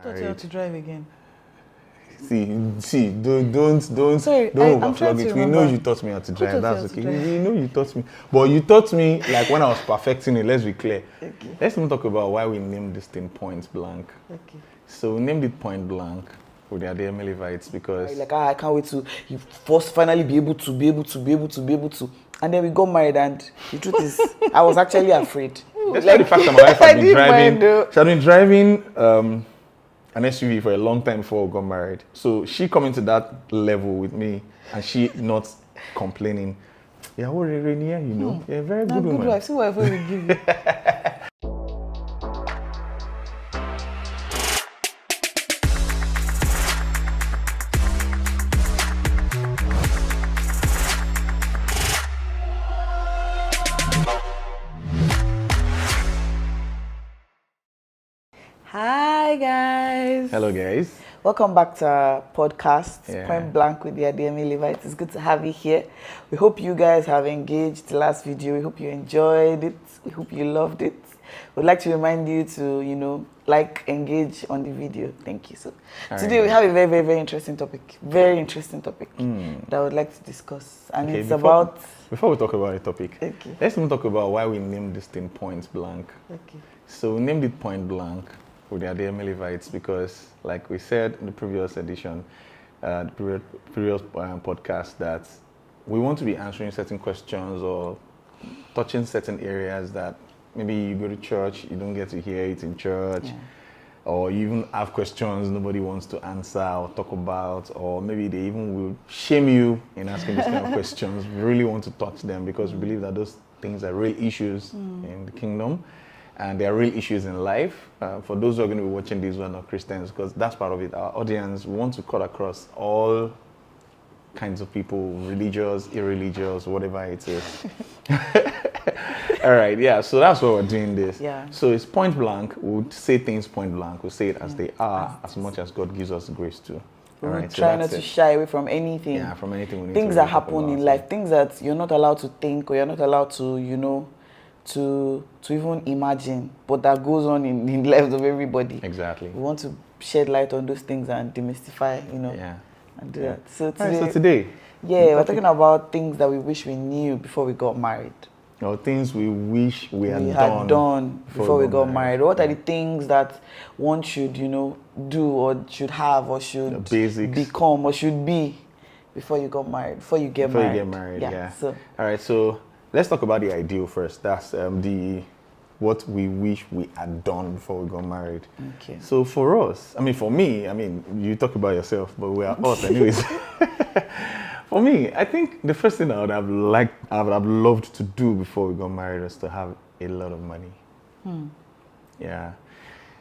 taught you how to drive again? See, don't Sorry, overflog it. We know you taught me how to drive. That's okay. We know you taught me. But you taught me like when I was perfecting it, let's be clear. Okay. Let's even talk about why we named this thing Pointblank. Okay. So we named it Pointblank with the Adeyemi-Levites because I can't wait to first finally be able to. And then we got married, and the truth is, I was actually afraid. despite the fact that my wife had been driving, she had been driving an SUV for a long time before we got married. So she coming to that level with me, and she not complaining. Yeah, what you know, you're a very good woman. Wife. See whatever we give you. Hi guys. Hello guys. Welcome back to our podcast, Yeah. Pointblank with the Adeyemi-Levites. It's good to have you here. We hope you guys have engaged the last video. We hope you enjoyed it. We hope you loved it. We'd like to remind you to, engage on the video. Thank you. So today we have a very, very, very interesting topic. Very interesting topic that I would like to discuss. And Okay, it's before we talk about the topic, Okay. let's even talk about why we named this thing Pointblank. Okay. So we named it Pointblank with the Adeyemi-Levites because, like we said in the previous edition, the previous podcast, that we want to be answering certain questions or touching certain areas that maybe you go to church, you don't get to hear it in church, or you even have questions nobody wants to answer or talk about, or maybe they even will shame you in asking these kind of questions. We really want to touch them because we believe that those things are real issues in the kingdom. And there are real issues in life. For those who are going to be watching this who are not Christians, because that's part of it. Our audience, we want to cut across all kinds of people, religious, irreligious, whatever it is. All right, yeah, so that's why we're doing this. Yeah. So it's point blank. We'll say things point blank. We'll say it as they are, as much as God gives us the grace to. We All right, try not to shy away from anything. Yeah, from anything we need things to that really talk happen in about. life, things that you're not allowed to think or you're not allowed to, to even imagine, but that goes on in the lives of everybody. Exactly. We want to shed light on those things and demystify, Yeah. and do that. So All today, right, so today, we're talking about things that we wish we knew before we got married. or things we wish we had done before we got married. What are the things that one should, do or should have or should The basics. become or should be before you got married, before you get married? Yeah. So, all right, so let's talk about the ideal first. That's what we wish we had done before we got married. okay. So for us, for me, you talk about yourself, but we are us anyways. For me, I think the first thing I would have loved to do before we got married was to have a lot of money. Yeah.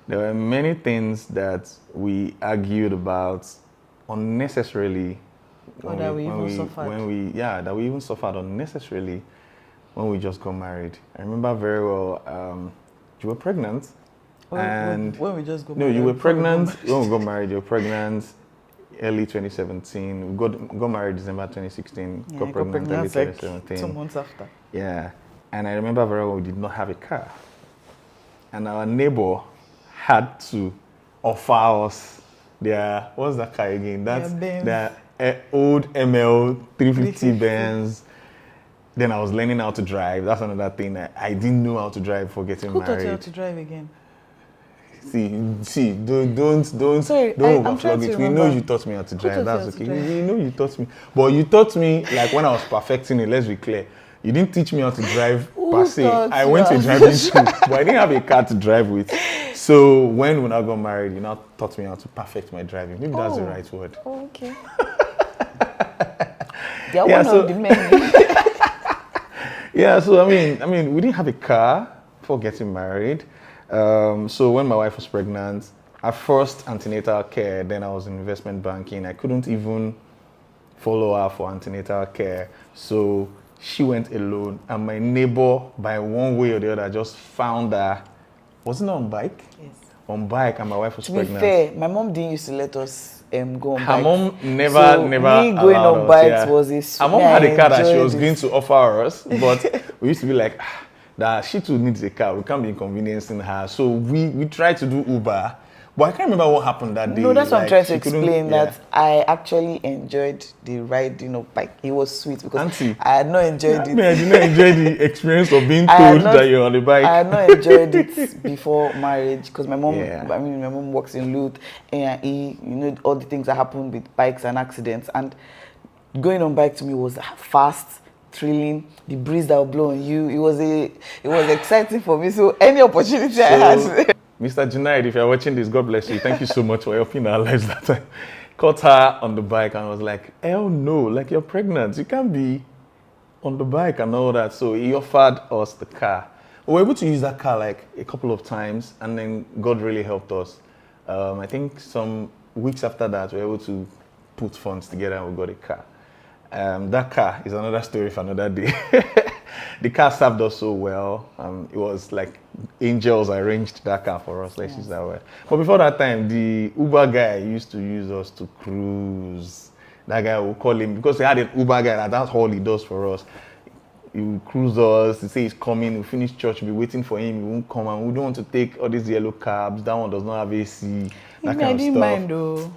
There were many things that we argued about unnecessarily. That we even suffered unnecessarily when we just got married. I remember very well, you were pregnant. When we just got No, married. you were pregnant when we got married. You were pregnant early 2017. We got married December 2016. Yeah, got pregnant early like 2017. 2 months after. Yeah. And I remember very well we did not have a car. And our neighbor had to offer us their, what's that car again? That's their old ML 350 Benz. Then I was learning how to drive. That's another thing. I didn't know how to drive before getting Who married. taught you how to drive again? See, don't Sorry, overflog it. We know you taught me how to drive. That's okay. We know you taught me. But you taught me, like when I was perfecting it, let's be clear. You didn't teach me how to drive per se. I went to a driving school, but I didn't have a car to drive with. So when I got married, you now taught me how to perfect my driving. Maybe that's the right word. Oh, okay. They're one of the many. Yeah, so we didn't have a car before getting married. So when my wife was pregnant, at first antenatal care, then I was in investment banking. I couldn't even follow her for antenatal care. So she went alone, and my neighbor, by one way or the other, just found her. Wasn't it on bike? Yes. On bike, and my wife was pregnant. To be fair, my mom didn't used to let us go on bikes. Her mom never me going on bikes was a Her mom had a car that she was going to offer us, but we used to be like, that she too needs a car. We can't be inconveniencing her. So we tried to do Uber, But I can't remember what happened that day. No, that's what I'm Like, trying to she couldn't- explain. yeah. That I actually enjoyed the riding of bike. It was sweet because Auntie, I had not enjoyed I it. mean, I did not enjoy the experience of being I had told not- that you're on the bike. I had not enjoyed it before marriage because my mom. Yeah. I mean, my mom works in Lut, A&E. You know all the things that happen with bikes and accidents. And going on bike to me was fast, thrilling. The breeze that would blow on you. It was exciting for me. So any opportunity I had. Mr. Junaid, if you're watching this, God bless you. Thank you so much for helping our lives that time. Caught her on the bike and was like, hell no, like you're pregnant. You can't be on the bike and all that. So he offered us the car. We were able to use that car like a couple of times, and then God really helped us. I think some weeks after that, we were able to put funds together and we got a car. That car is another story for another day. The car served us so well. It was like angels arranged that car for us, let's use that word. But before that time, the Uber guy used to use us to cruise. That guy will call him, because he had an Uber guy, that's all he does for us. He will cruise us, he say he's coming, we finish church, we'll be waiting for him, he won't come, and we don't want to take all these yellow cabs, that one does not have AC, that kind I of didn't stuff. mind though.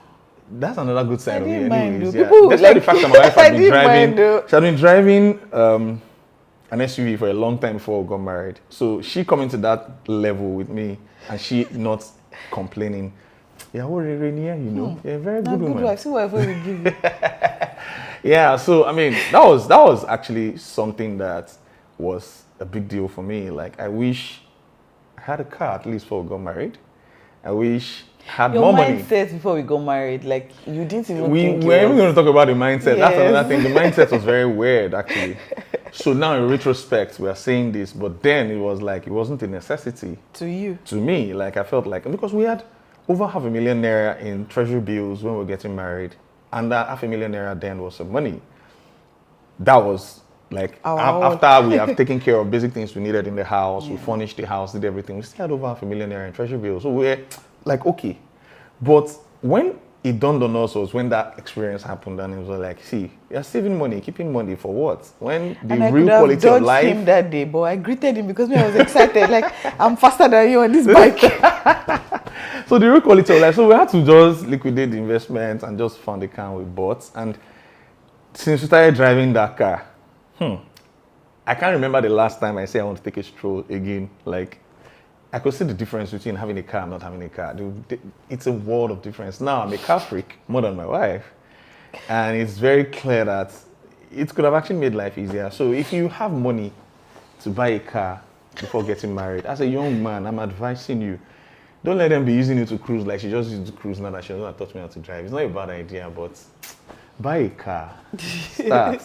That's another good side of it didn't mind anyways. though. Yeah. People Despite the like- fact that my wife I had been didn't driving, mind though. she had been driving an SUV for a long time before we got married. So she coming to that level with me and she not complaining. Yeah, what Rainier, you know. Yeah, very good woman. Wife. See what we give you. Yeah, so I mean, that was actually something that was a big deal for me. Like, I wish I had a car at least before we got married. I wish I had Your more money. mindset before we got married, like you didn't even We think we're it even was- going to talk about the mindset. That's Yes. another thing. The mindset was very weird, actually. So now, in retrospect, we are saying this, but then it was like it wasn't a necessity to you. to me. Like, I felt like, because we had over $500,000 naira in treasury bills when we were getting married, and that $500,000 naira then was some money. That was like after we have taken care of basic things we needed in the house, we furnished the house, did everything. We still had over $500,000 naira in treasury bills. So we're like, okay. But when it dawned on us was when that experience happened, and it was like, see, you're saving money, keeping money for what? When the And I real could have quality of dodged life. him that day, but I greeted him because I was excited. Like, I'm faster than you on this bike. So the real quality of life. So we had to just liquidate the investment and just fund the car we bought. And since we started driving that car, I can't remember the last time I said I want to take a stroll again. Like, I could see the difference between having a car and not having a car. It's a world of difference. Now I'm a car freak more than my wife. And it's very clear that it could have actually made life easier. So if you have money to buy a car before getting married, as a young man, I'm advising you, don't let them be using you to cruise like she just used to cruise now that she doesn't taught me how to drive. It's not a bad idea, but buy a car. Start.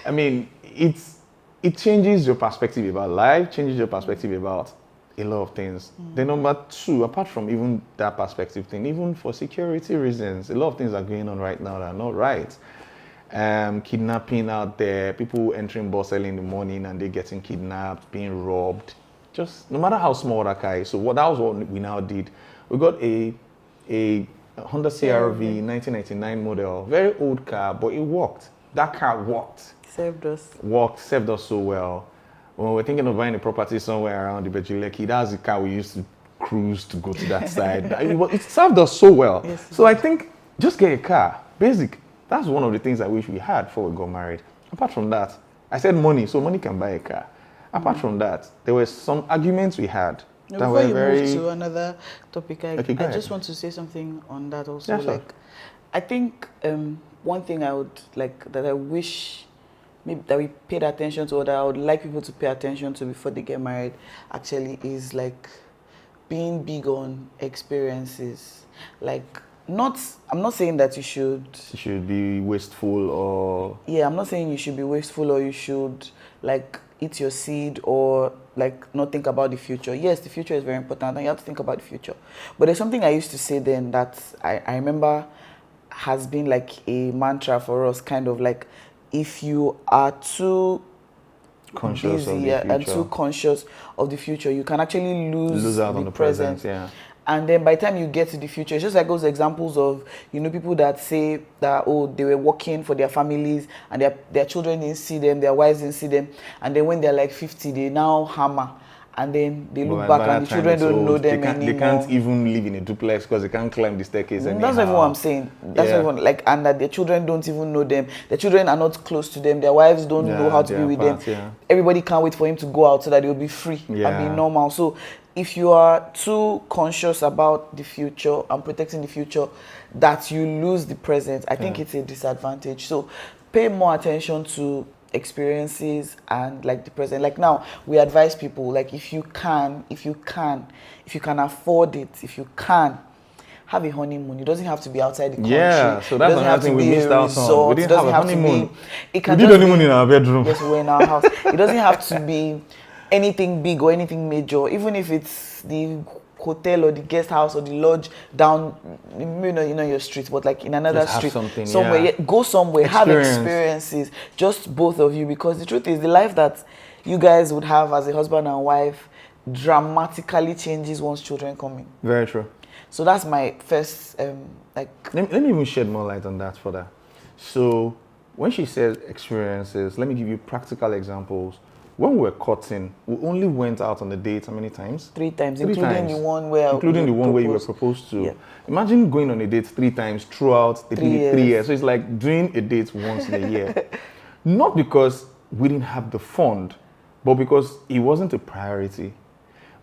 I mean, it changes your perspective about life, changes your perspective about a lot of things. Then number two, apart from even that perspective thing, even for security reasons, a lot of things are going on right now that are not right. Kidnapping out there, people entering bus early in the morning and they're getting kidnapped, being robbed. Just no matter how small that car is. So that was what we now did. We got a Honda CR-V 1999 model, very old car, but it worked. That car worked. Saved us So well. When we're thinking of buying a property somewhere around the Bejuleki, that's the car we used to cruise to go to that side. It served us so well. Yes, So I think just get a car. Basic. That's one of the things I wish we had before we got married. Apart from that, I said money, so money can buy a car. Apart from that, there were some arguments we had that Before were you very... move to another topic, I Okay, go just ahead. want to say something on that also. Yeah, sure. Like, I think one thing I would like that I wish maybe that we paid attention to, or that I would like people to pay attention to before they get married, actually, is like being big on experiences. Like, I'm not saying that you should. You should be wasteful or... Yeah, I'm not saying you should be wasteful or you should like eat your seed or like not think about the future. Yes, the future is very important and you have to think about the future. But there's something I used to say then that I remember has been like a mantra for us, kind of like, if you are too conscious of busy the and future. too conscious of the future, you can actually Lose out on the present, yeah. And then by the time you get to the future, it's just like those examples of, you know, people that say that, oh, they were working for their families and their children didn't see them, their wives didn't see them. And then when they're like 50, they now hammer. and then they look But back by and the that time children it's don't know old. them They anymore. can't even live in a duplex because they can't climb the staircase anyhow. That's not even what I'm saying. That's Yeah. not even like, and that their children don't even know them. Their children are not close to them. Their wives don't know how to they be are with apart, them. yeah. Everybody can't wait for him to go out so that they'll be free and Yeah. be normal. So if you are too conscious about the future and protecting the future, that you lose the present, I think it's a disadvantage. So pay more attention to experiences and like the present. Like now we advise people, like if you can afford it, if you can have a honeymoon. It doesn't have to be outside the country. Yeah, so that's it doesn't another have thing to we be missed a out on. resort. We didn't It doesn't have a have to honeymoon. be. It can We did just honeymoon be, in our bedroom. Yes, we're in our house. It doesn't have to be anything big or anything major. Even if it's the hotel or the guest house or the lodge down, your street, but like in another Just have street, something, somewhere. yeah. Go somewhere, have Experience. experiences, just both of you. Because the truth is, the life that you guys would have as a husband and wife dramatically changes once children come in. Very true. So that's my first Let me even shed more light on that further. So when she says experiences, let me give you practical examples. When we were courting, we only went out on a date how many times? 3 times, Three including times. the one where Including the one where you were proposed to. Yeah. Imagine going on a date 3 times throughout the 3 years. 3 years. So it's like doing a date once in a year. Not because we didn't have the fund, but because it wasn't a priority.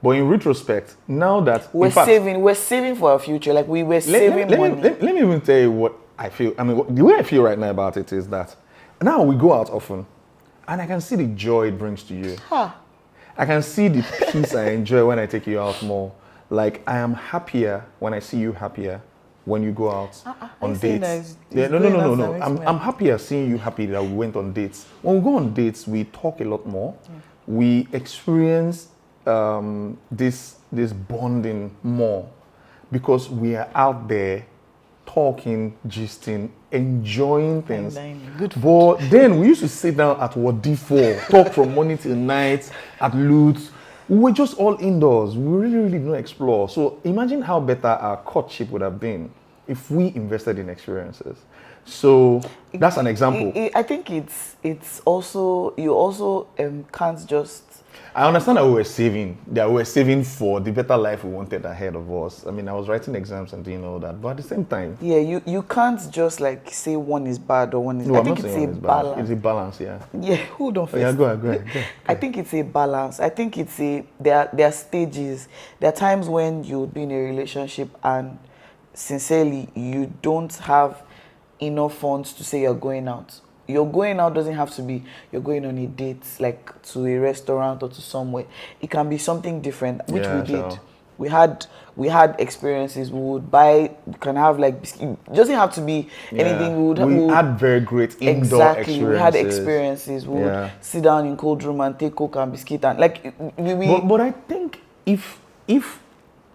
But in retrospect, now that we're in fact, saving for our future. Like we were saving money. let me even tell you what I feel. I mean, the way I feel right now about it is that now we go out often, and I can see the joy it brings to you. I can see the peace I enjoy when I take you out more. Like I am happier when I see you happier when you go out on dates. No. I'm happier seeing you happy that we went on dates. When we go on dates, we talk a lot more. We experience this bonding more because we are out there talking, gisting, enjoying things. Good But then we used to sit down at Wadi 4, talk from morning till night at Lutz. We were just all indoors. We really did not explore. So imagine how better our courtship would have been if we invested in experiences. So that's an example. I think it's also, you also can't just. I understand that we were saving for the better life we wanted ahead of us. I mean, I was writing exams and doing all that, but at the same time, Yeah, you can't just like say one is bad or one is. no, I I'm think not it's saying a it's bad. balance. It's a balance, yeah. Yeah, hold on Oh, first. yeah, go ahead. I think it's a balance. I think there are stages. There are times when you would be in a relationship and sincerely you don't have enough funds to say you're going out. Your going out doesn't have to be you're going on a date, like to a restaurant or to somewhere. It can be something different, which Yeah, we did. sure. We had experiences. We would buy. We can have like biscuit. It doesn't have to be anything. We had very great indoor exactly. experiences. We had experiences. We would sit down in cold room and take coke and biscuit and like But I think if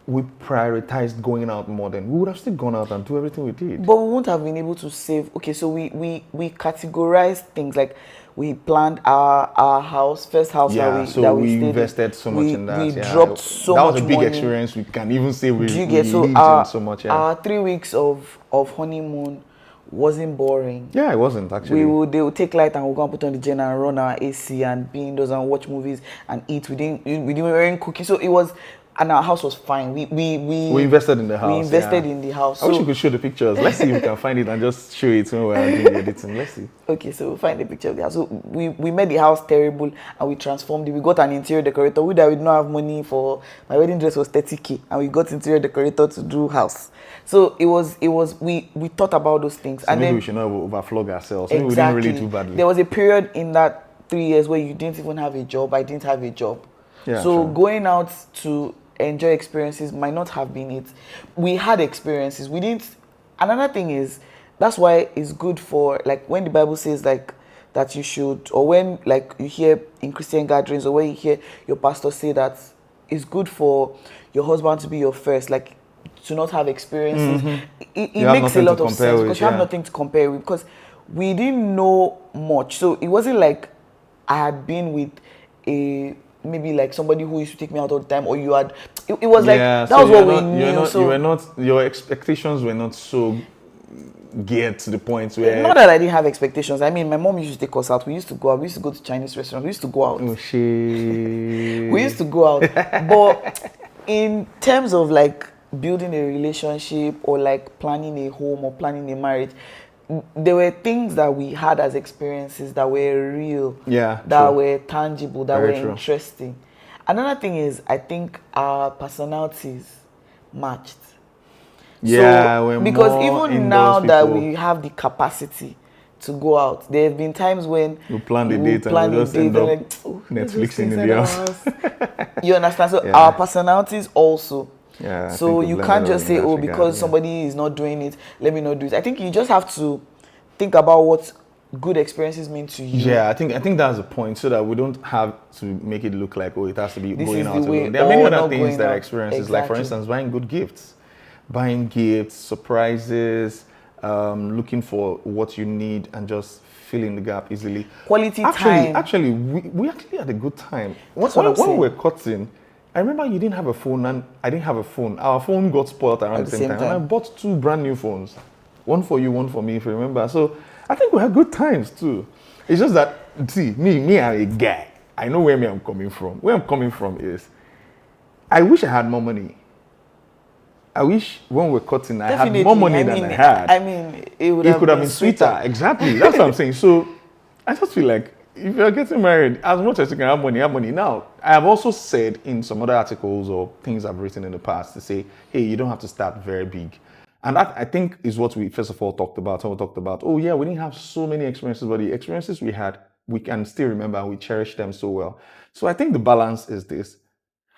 we prioritized going out more, then we would have still gone out and do everything we did. But we won't have been able to save. Okay, so we categorized things like we planned our first house that we stayed invested so much in that. We yeah. dropped so much money. That was a big experience. We can even say we Do you get so lived in so much. Yeah. Our 3 weeks of honeymoon wasn't boring. Yeah, it wasn't actually. They would take light and we'll go and put on the gen and run our AC and be indoors and watch movies and eat. We weren't cooking, so it was. And our house was fine. We invested in the house. We invested in the house. I wish you could show the pictures. Let's see if we can find it and just show it when we're doing the editing. Let's see. Okay, so we'll find the picture of the house. So we made the house terrible and we transformed it. We got an interior decorator. We didn't have money for my wedding dress was 30K and we got interior decorator to do house. So it was we thought about those things. So and maybe then we should not overflog ourselves. Exactly. Maybe we didn't really do badly. There was a period in that 3 years where you didn't even have a job. I didn't have a job. Yeah, so true. going out to enjoy experiences might not have been it. We had experiences. We didn't. Another thing is that's why it's good for like when the Bible says like that you should, or when like you hear in Christian gatherings or when you hear your pastor say that it's good for your husband to be your first, like to not have experiences. It makes a lot of sense because you have nothing to compare with, because we didn't know much. So it wasn't like I had been with a maybe like somebody who used to take me out all the time, or you had. It was like that was what we knew. Your expectations were not so get to the point where Not that I didn't have expectations. I mean, my mom used to take us out. We used to go out. We used to go to Chinese restaurants. We used to go out. oh shit. We used to go out. But in terms of like building a relationship or like planning a home or planning a marriage, there were things that we had as experiences that were real, Yeah, that true. were tangible, that Very were true. interesting. Another thing is, I think our personalities matched. Yeah, So, we're because more even indoors now that people. we have the capacity to go out, there have been times when We plan the we date and plan we a just date end and up like, oh, let's just Netflixing stay in inside the our house. house. You understand? So Yeah. our personalities also. Yeah, I So think we've you learned can't a lot just in say, that oh, regard, because yeah. somebody is not doing it, let me not do it. I think you just have to think about what good experiences mean to you. Yeah, I think that's the point, so that we don't have to make it look like, oh, it has to be This going is the out way, alone. There are many or other not things going that are out. experiences, like for Exactly. instance, buying gifts, surprises, looking for what you need and just filling the gap easily. Quality Actually, time. actually, we actually had a good time. That's what I'm When we saying. were cutting, I remember you didn't have a phone and I didn't have a phone. Our phone got spoiled around At the same time, and I time. bought 2 brand new phones. One for you, one for me, if you remember. So I think we had good times too. It's just that, see, me, I'm a guy. I know where I'm coming from. Where I'm coming from is, I wish I had more money. I wish when we're cutting, I had more money than I had. I mean, it would It have could have been been sweeter. Exactly. That's what I'm saying. So I just feel like if you're getting married, as much as you can have money, have money. Now, I have also said in some other articles or things I've written in the past to say, hey, you don't have to start very big. And that, I think, is what we first of all talked about. When we talked about, oh yeah, we didn't have so many experiences, but the experiences we had, we can still remember and we cherish them so well. So I think the balance is this: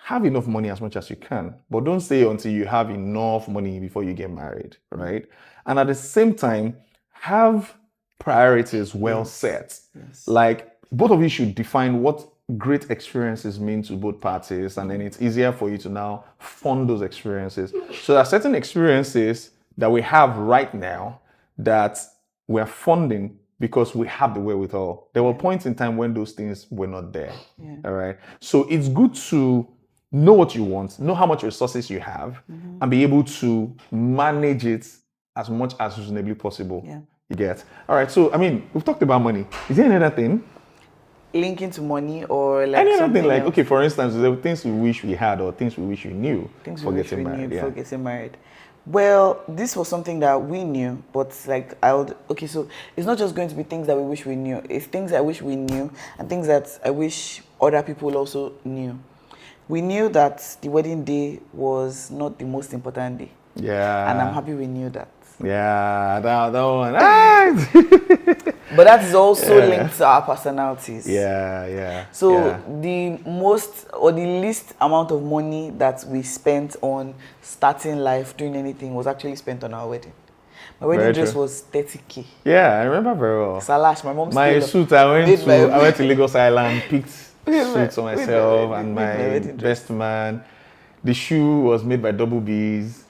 have enough money as much as you can, but don't stay until you have enough money before you get married, right? And at the same time, have priorities well set. Yes. Like, both of you should define what great experiences mean to both parties, and then it's easier for you to now fund those experiences. So there are certain experiences that we have right now that we're funding because we have the wherewithal. There were points in time when those things were not there. All right. So it's good to know what you want, know how much resources you have, and be able to manage it as much as reasonably possible. Yeah. You get? All right. So, I mean, we've talked about money. Is there any other thing? Linking to money or like Any other something thing? Like, else. okay, for instance, there were things we wish we had or things we wish we knew Things for we wish getting we married. knew Yeah. before getting married. Well, this was something that we knew, but like so it's not just going to be things that we wish we knew. It's things I wish we knew and things that I wish other people also knew. We knew that the wedding day was not the most important day. Yeah. And I'm happy we knew that. Yeah, that one. Ah! But that is also linked to our personalities. Yeah. So yeah. the most or the least amount of money that we spent on starting life, doing anything, was actually spent on our wedding. My wedding Very dress true. was 30K. Yeah, I remember very well. Salash, my mom's My tailor. suit, I Made went to Lagos Island, picked Made my- suits for made my myself wedding- and made my my wedding dress. best man. The shoe was made by Double B's.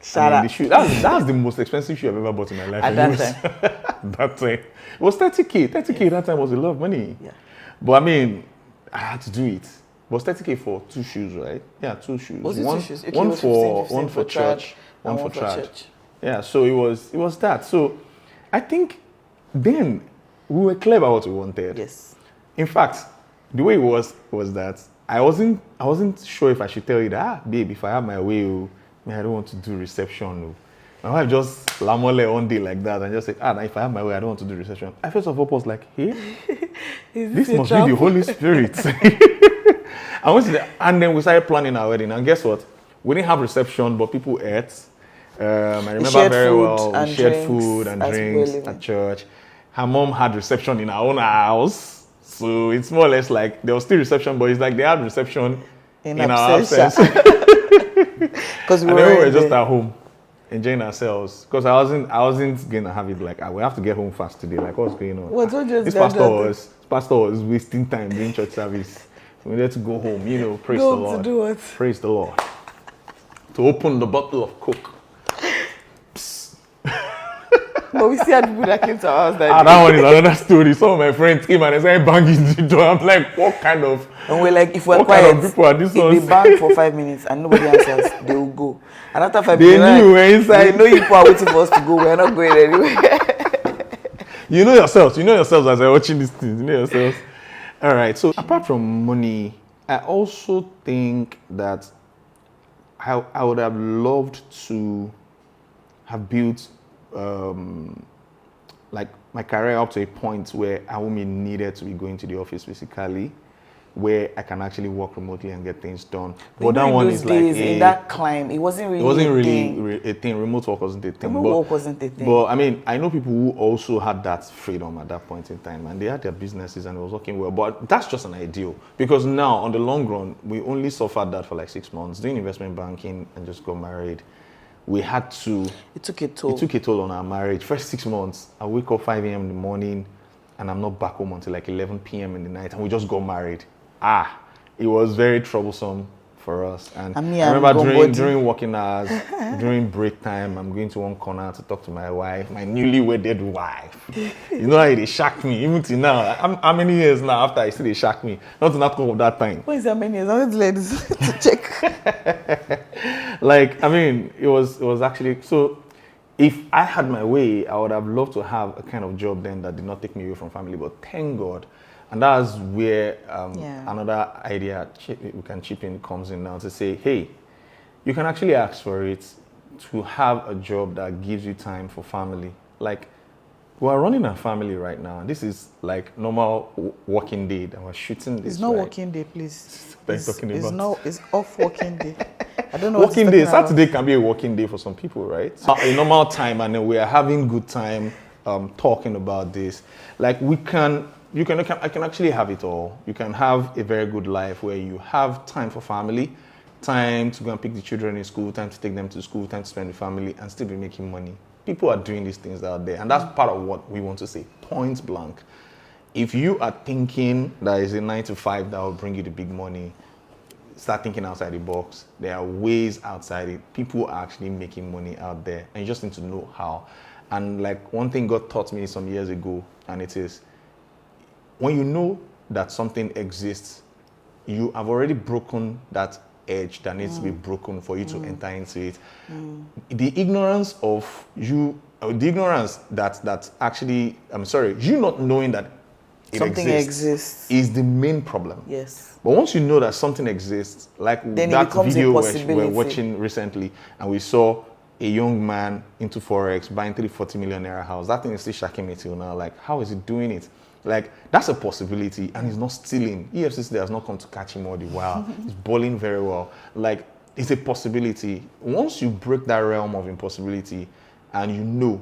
Shout I mean, out. the shoe, that's the most expensive shoe I've ever bought in my life. At that time. That time. It was 30K. 30K that time was a lot of money. Yeah. But I mean, I had to do it. It was 30K for 2 shoes, right? Yeah, 2 shoes. Was it one, 2 shoes? Okay, one it was for 15 one for trad church, and one for for trad. church. Yeah, so it was that. So I think then we were clear about what we wanted. Yes. In fact, the way it was that I wasn't sure if I should tell you that, babe, if I have my way, I don't want to do reception. Oh. My wife just lamole one day like that and just said, if I have my way, I don't want to do reception. I first of all was like, hey, this must be the Holy Spirit. And then we started planning our wedding. And guess what? We didn't have reception, but people ate. I remember very well, we shared food and drinks at church. Her mom had reception in her own house. So it's more or less like there was still reception, but it's like they had reception in our absence. Because we were just at home enjoying ourselves. Because I wasn't gonna have it like, we have to get home fast today. Like, what's going on? This pastor was wasting time doing church service. So we needed to go home, praise the Lord. To do what? Praise the Lord. To open the bottle of Coke. But we still had people that came to our house that one is another story. Some of my friends came and they started banging the door. I'm like, what kind of... And we're like, if we're what quiet, kind of people are these if ones? they bang for 5 minutes and nobody answers, they will go. And after 5 They minutes, knew we were inside. they know people are waiting for us to go. We're not going anywhere. You know yourselves as you're watching these things. You know yourselves. All right. So apart from money, I also think that I would have loved to have built like my career up to a point where I won't be needed to be going to the office physically, where I can actually work remotely and get things done. But that one is like in that climb, it wasn't really a thing. Remote work wasn't a thing. Remote work wasn't a thing. But I mean, I know people who also had that freedom at that point in time, and they had their businesses and it was working well. But that's just an ideal, because now on the long run, we only suffered that for like 6 months doing investment banking and just got married. We had to. It took a toll. It took a toll on our marriage. First 6 months, I wake up 5 a.m. in the morning, and I'm not back home until like 11 p.m. in the night, and we just got married. It was very troublesome for us. And I remember during working hours, during break time, I'm going to one corner to talk to my wife, my newly wedded wife. You know how they shocked me, even till now. How many years now after I see they shocked me? Not enough of that time. What is that many years? I want to ladies to check. Like, I mean, it was actually, so if I had my way, I would have loved to have a kind of job then that did not take me away from family, but thank God. And that's where another idea we can chip in comes in now, to say, hey, you can actually ask for it, to have a job that gives you time for family. Like, we're running a family right now, and this is like normal working day that we're shooting this. It's not working day, please. It's off working day. I don't know. Working day, Saturday can be a working day for some people, right? So a normal time, and then we are having good time talking about this. Like, I can actually have it all. You can have a very good life where you have time for family, time to go and pick the children in school, time to take them to school, time to spend with family, and still be making money. People are doing these things out there, and that's part of what we want to say, point blank. If you are thinking that is a 9 to 5 that will bring you the big money, start thinking outside the box. There are ways outside it. People are actually making money out there, and you just need to know how. And like one thing God taught me some years ago, and it is, when you know that something exists, you have already broken that edge that needs to be broken for you to enter into it. The ignorance that actually, you not knowing that something exists is the main problem. Yes. But once you know that something exists, like then that video we're watching recently, and we saw a young man into Forex buying 340 million naira house, that thing is still shocking me till now. Like, how is he doing it? Like, that's a possibility, and he's not stealing. EFCC has not come to catch him all the while. He's balling very well. Like, it's a possibility. Once you break that realm of impossibility, and you know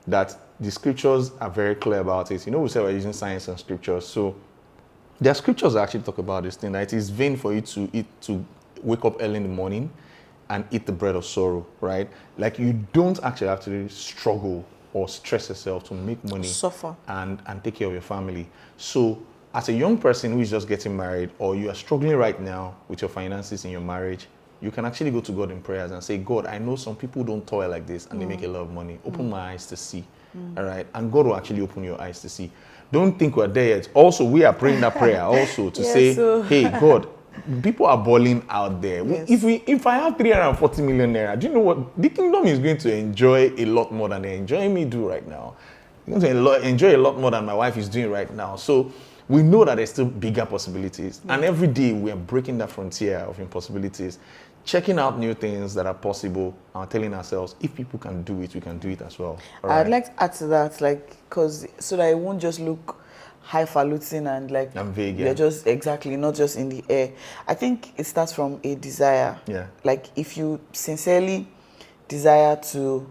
that the scriptures are very clear about it. You know, we say we're using science and scriptures. So there are scriptures that actually talk about this thing, that it is vain for you to wake up early in the morning and eat the bread of sorrow, right? Like, you don't actually have to struggle or stress yourself to make money, suffer, and take care of your family. So as a young person who is just getting married, or you are struggling right now with your finances in your marriage, you can actually go to God in prayers and say, God, I know some people don't toil like this and they make a lot of money. Open my eyes to see. All right. And God will actually open your eyes to see. Don't think we're there yet. Also, we are praying that prayer also to say, hey, God, people are balling out there. Yes. If I have 340 million naira, do you know what? The kingdom is going to enjoy a lot more than they're enjoying me do right now. It's going to enjoy a lot more than my wife is doing right now. So we know that there's still bigger possibilities. And every day we are breaking that frontier of impossibilities, checking out new things that are possible, and telling ourselves, if people can do it, we can do it as well. Right? I'd like to add to that, so that it won't just look highfalutin and vague. We're just not just in the air. I think it starts from a desire. Yeah. Like, if you sincerely desire to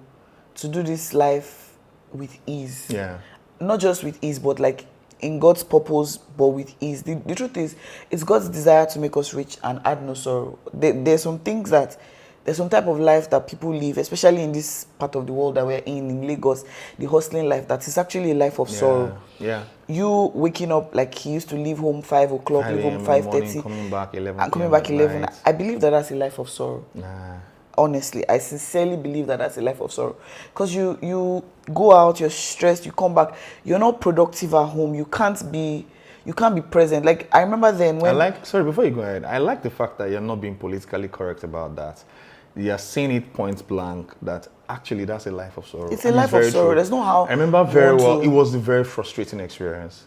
do this life with ease. Yeah. Not just with ease, but like in God's purpose, but with ease. The truth is, it's God's desire to make us rich and add no sorrow. There's some type of life that people live, especially in this part of the world that we're in Lagos, the hustling life, that is actually a life of sorrow. Yeah. You waking up like he used to leave home 5 o'clock, leave home 5:30, coming back 11, and coming back 11. I believe that's a life of sorrow. Nah. honestly, I sincerely believe that that's a life of sorrow. Because you go out, you're stressed, you come back, you're not productive at home. You can't be present. Like I remember then when Sorry, before you go ahead, I like the fact that you're not being politically correct about that. You're saying it point blank that actually that's a life of sorrow. it's a life of sorrow. There's no how. I remember very well. It was a very frustrating experience.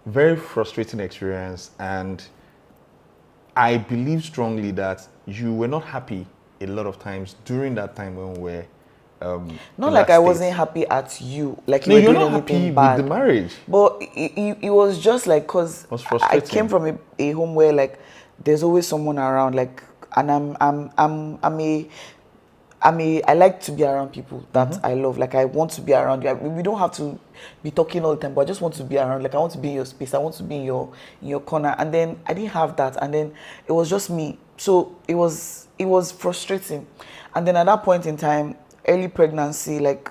Very frustrating experience, and I believe strongly that you were not happy a lot of times during that time when we were. Not like I wasn't happy at you. Like no, you were you're doing not happy anything bad. with the marriage. But it was just like because I came from a home where like there's always someone around. Like, and I like to be around people that I love. Like I want to be around you. We don't have to be talking all the time, but I just want to be around. Like I want to be in your space. I want to be in your corner. And then I didn't have that. And then it was just me. So it was frustrating. And then at that point in time, early pregnancy, like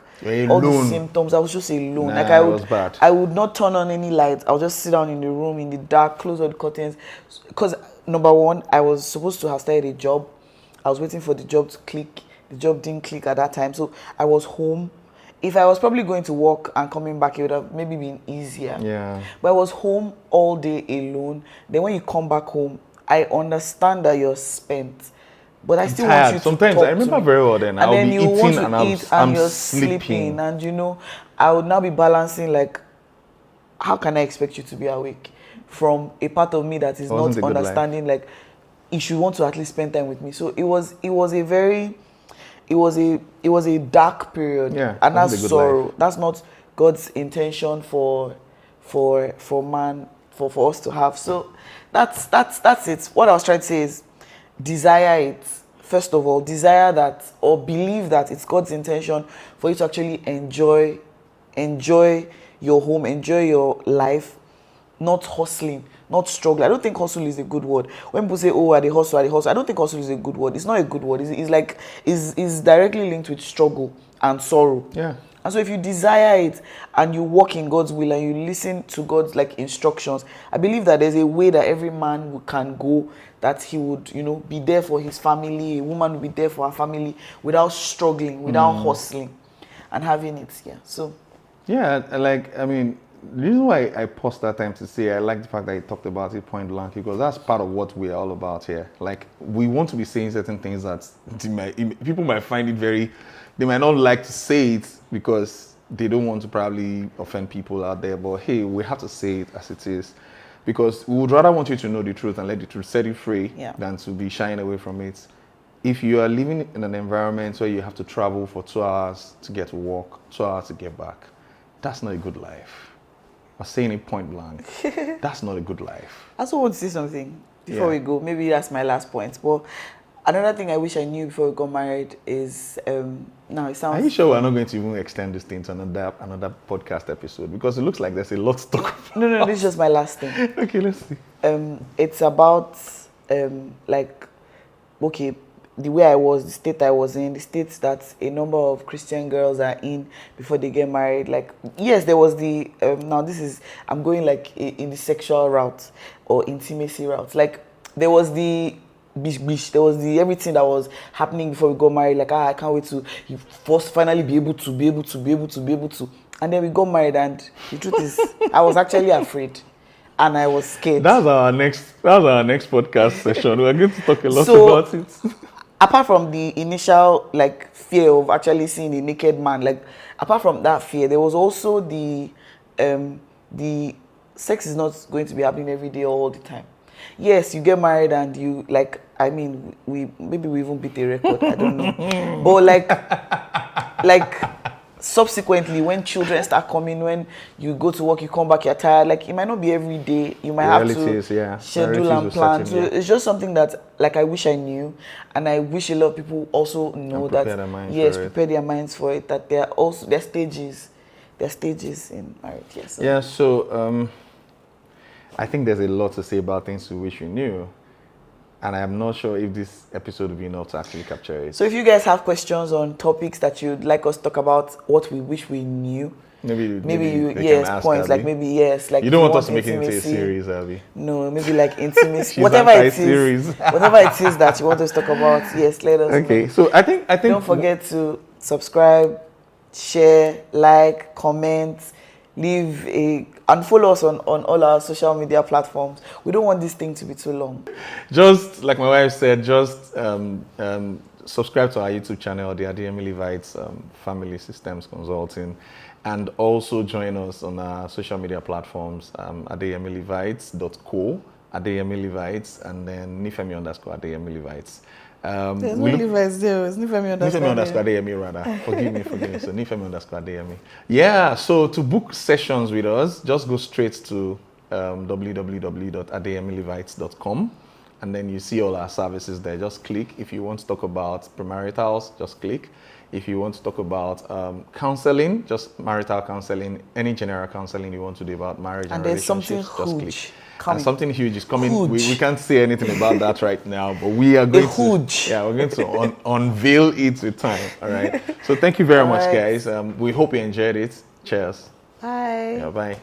all the symptoms, I was just alone. Like I would not turn on any lights. I would just sit down in the room in the dark, close all the curtains. Because number one, I was supposed to have started a job. I was waiting for the job to click. The job didn't click at that time, so I was home. If I was probably going to work and coming back, it would have maybe been easier. Yeah. But I was home all day alone. Then when you come back home, I understand that you're spent, but I still want you to sometimes talk I remember to me. very well. Then And then be you eating want to and eat I'm and you're sleeping. and I would now be balancing like, how can I expect you to be awake from a part of me that is not understanding like you should want to at least spend time with me. So it was a dark period. Yeah, and that's sorrow. That's not God's intention for man for us to have. So that's it. What I was trying to say is desire it. First of all, desire that or believe that it's God's intention for you to actually enjoy your home, enjoy your life, not hustling, not struggling. I don't think hustle is a good word. When people say, "Oh, are they hustle? I don't think hustle is a good word. It's not a good word. It's directly linked with struggle and sorrow. Yeah. And so if you desire it and you walk in God's will and you listen to God's like instructions, I believe that there's a way that every man can go that he would, be there for his family. A woman would be there for her family without struggling, without hustling, and having it. Yeah. So. Yeah, the reason why I paused that time to say I like the fact that you talked about it point blank because that's part of what we're all about here. Like we want to be saying certain things that people might find it they might not like to say it because they don't want to probably offend people out there. But hey, we have to say it as it is because we would rather want you to know the truth and let the truth set you free than to be shying away from it. If you are living in an environment where you have to travel for 2 hours to get to work, 2 hours to get back, that's not a good life. I'm saying it point blank. That's not a good life. I also want to say something before we go. Maybe that's my last point. But another thing I wish I knew before we got married is now it sounds. Are you sure we're not going to even extend this thing to another podcast episode? Because it looks like there's a lot to talk about. No, this is just my last thing. Okay, let's see. It's about the way I was, the state I was in, the states that a number of Christian girls are in before they get married. Like, yes, there was the, I'm going like in the sexual route or intimacy route. Like, there was the bish, there was the everything that was happening before we got married. Like, I can't wait to first finally be able to. And then we got married and the truth is, I was actually afraid. And I was scared. That's our next podcast session. We're going to talk a lot about it. Apart from the initial fear of actually seeing a naked man, apart from that fear, there was also the sex is not going to be happening every day all the time. Yes, you get married and you we even beat a record. I don't know, but subsequently, when children start coming, when you go to work, you come back, you're tired. It might not be every day. You might have to schedule and plan. So it's just something that, I wish I knew, and I wish a lot of people also know that. Prepare their minds for it. That there are stages. There are stages in marriage. Yes. Yeah. So I think there's a lot to say about things we wish we knew. and I'm not sure if this episode will be enough to actually capture it. So if you guys have questions on topics that you'd like us to talk about, what we wish we knew, maybe you, they yes, can ask, points, like Abby. maybe, yes, like You don't if want us to make it into a intimacy, series, Abby. no, maybe like intimacy, She's whatever it anti-series. is, whatever it is that you want us to talk about, yes, let us Okay, know. so I think Don't forget to subscribe, share, like, comment, and follow us on all our social media platforms. We don't want this thing to be too long. Just like my wife said, just subscribe to our YouTube channel, the Adeyemi-Levites Family Systems Consulting, and also join us on our social media platforms, Adeyemi-Levites.co, Adeyemi-Levites, and then Nifemi_Adeyemi-Levites. There's no Levites there. It's Nifemi_Adeyemi, rather. Forgive me. So Nifemi_Adeyemi. Yeah, so to book sessions with us, just go straight to www.adeyemi-levites.com, and then you see all our services there. Just click. If you want to talk about premaritals, just click. If you want to talk about counseling, just marital counseling, any general counseling you want to do about marriage and there's relationships, something just huge click. coming. And something huge is coming. Huge. We can't say anything about that right now, but we are going huge. we're going to unveil it with time. All right. So thank you very much, right, guys. We hope you enjoyed it. Cheers. Bye. Yeah, bye.